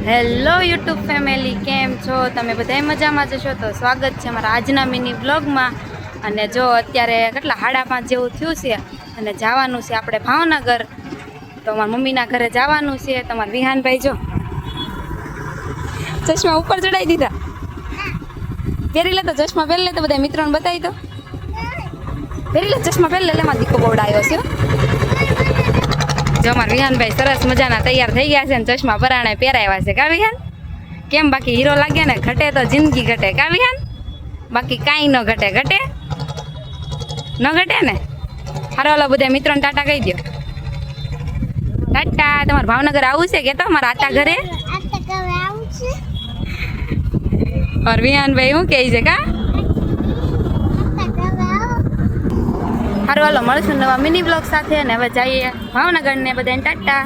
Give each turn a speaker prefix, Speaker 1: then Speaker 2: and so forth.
Speaker 1: Hello YouTube family, કેમ છો તમે? બધા મજામાં જશો તો સ્વાગત છે અમારા આજના મિની બ્લોગમાં. અને જો અત્યારે કેટલા 5:30 જેવું થયું છે અને જવાનું છે આપણે ભાવનગર. તો મારા મમ્મીના ઘરે જવાનું છે. તમારા વિહાનભાઈ જો ચશ્મા ઉપર ચડાવી દીધા. પહેરી લે તો ચશ્મા, પહેરી લે તો બધા મિત્રોને બતાવી દો. પહેરી લે ચશ્મા, પહેરી લે. એમાં દીકો બોર્ડ આવ્યો છે. જો અમારા વિહાનભાઈ સરસ મજાના તૈયાર થઈ ગયા છે ને ચશ્મા પરાણે પહેરાવ્યા છે. કા વિહાન? કેમ બાકી હીરો લાગે ને? ઘટે તો જિંદગી ઘટે. કા વિહાન? બાકી કાંઈ ન ઘટે. ઘટે ન ઘટે ને? હારો હાલો બધા મિત્રોને ટાટા કહી દો. ટાટા. તમારે ભાવનગર આવું છે કે તો મારા આતા ઘરે? और વિહાનભાઈ શું કહે છે? કા હારું હાલો મળશું નવા મિની બ્લોગ સાથે. અને હવે જઈએ ભાવનગર ને બધાને ટાટા.